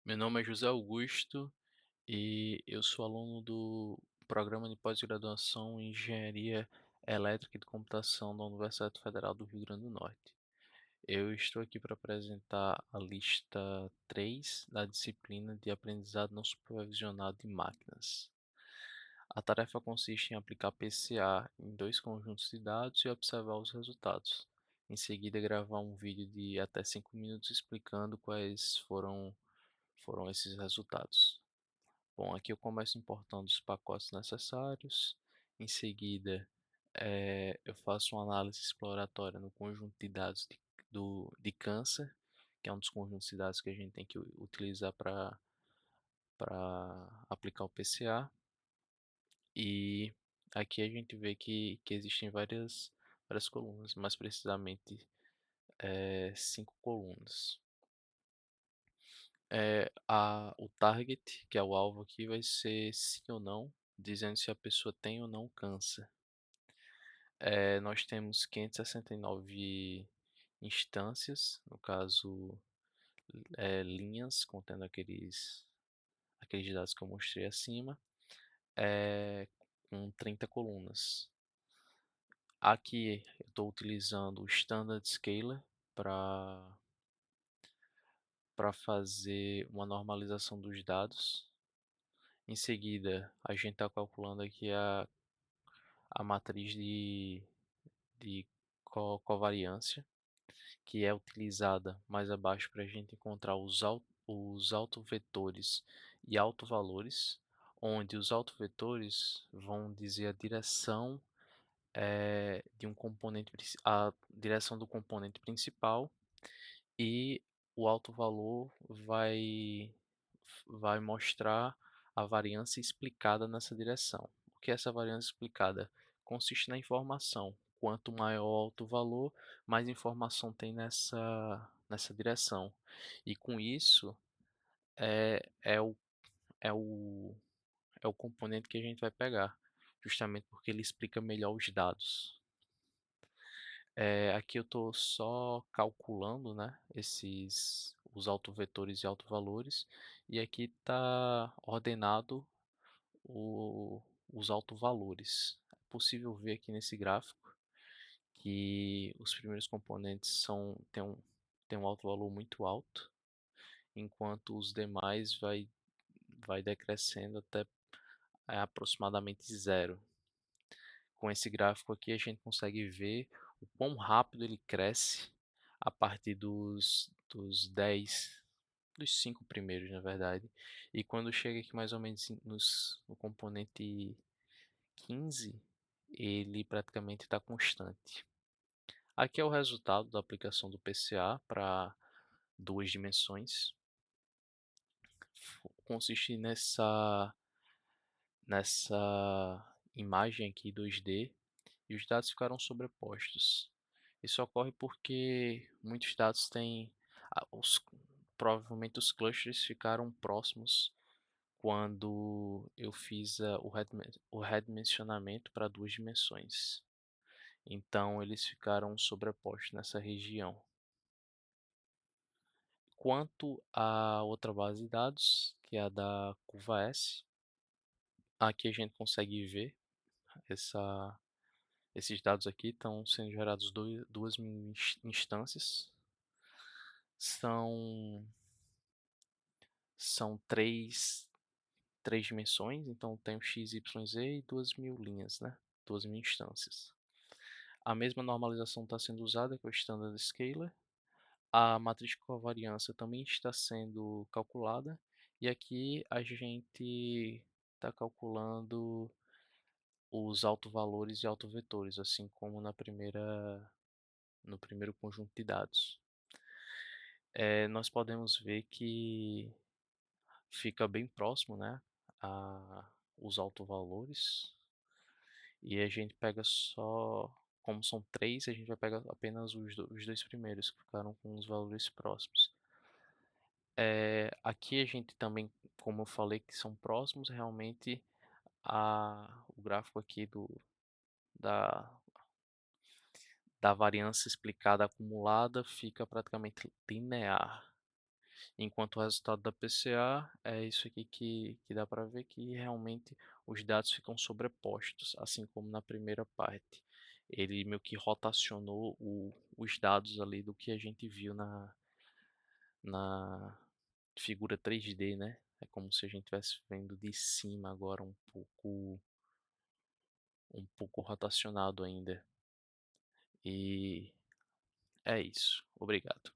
Meu nome é José Augusto e eu sou aluno do programa de pós-graduação em Engenharia Elétrica e de Computação da Universidade Federal do Rio Grande do Norte. Eu estou aqui para apresentar a lista 3 da disciplina de aprendizado não supervisionado de máquinas. A tarefa consiste em aplicar PCA em dois conjuntos de dados e observar os resultados. Em seguida, gravar um vídeo de até 5 minutos explicando quais foram esses resultados. Bom, aqui eu começo importando os pacotes necessários. Em seguida, eu faço uma análise exploratória no conjunto de dados de câncer, que é um dos conjuntos de dados que a gente tem que utilizar para aplicar o PCA. E aqui a gente vê que existem várias colunas, mais precisamente 5 colunas. O target, que é o alvo aqui, vai ser sim ou não, dizendo se a pessoa tem ou não câncer. Nós temos 569 instâncias, no caso, linhas contendo aqueles dados que eu mostrei acima, com 30 colunas. Aqui eu estou utilizando o Standard Scaler para fazer uma normalização dos dados. Em seguida, a gente está calculando aqui a matriz de covariância, que é utilizada mais abaixo para a gente encontrar os autovetores e autovalores, onde os autovetores vão dizer a direção de um componente, a direção do componente principal, e o autovalor vai mostrar a variância explicada nessa direção. O que é essa variância explicada? Consiste na informação. Quanto maior o autovalor, mais informação tem nessa direção. E com isso, é, é, o, é, o, é o componente que a gente vai pegar, justamente porque ele explica melhor os dados. Aqui eu estou só calculando, né, os autovetores e autovalores, e aqui está ordenado os autovalores. É possível ver aqui nesse gráfico que os primeiros componentes têm um autovalor muito alto, enquanto os demais vai decrescendo até aproximadamente zero. Com esse gráfico aqui a gente consegue ver o quão rápido ele cresce a partir dos 10, dos 5 primeiros, na verdade. E quando chega aqui mais ou menos no componente 15, ele praticamente está constante. Aqui é o resultado da aplicação do PCA para duas dimensões. Consiste nessa imagem aqui 2D, e os dados ficaram sobrepostos. Isso ocorre porque muitos dados têm, ah, os, provavelmente os clusters ficaram próximos quando eu fiz o redimensionamento para duas dimensões. Então eles ficaram sobrepostos nessa região. Quanto à outra base de dados, que é a da curva S, aqui a gente consegue ver essa esses dados aqui estão sendo gerados 2.000 instâncias. São, são três dimensões, então tem o x, y, z e 2.000 linhas, né? 2.000 instâncias. A mesma normalização está sendo usada, que é o Standard Scaler. A matriz de covariância também está sendo calculada. E aqui a gente está calculando os autovalores e autovetores, assim como no primeiro conjunto de dados. Nós podemos ver que fica bem próximo, né, os autovalores, e a gente pega só, como são três, a gente vai pegar apenas os dois primeiros, que ficaram com os valores próximos. Aqui a gente também, como eu falei, que são próximos, realmente o gráfico aqui da, da variância explicada acumulada fica praticamente linear. Enquanto o resultado da PCA é isso aqui que dá para ver que realmente os dados ficam sobrepostos, assim como na primeira parte. Ele meio que rotacionou os dados ali do que a gente viu na figura 3D, né? É como se a gente estivesse vendo de cima agora um pouco rotacionado ainda. E é isso. Obrigado.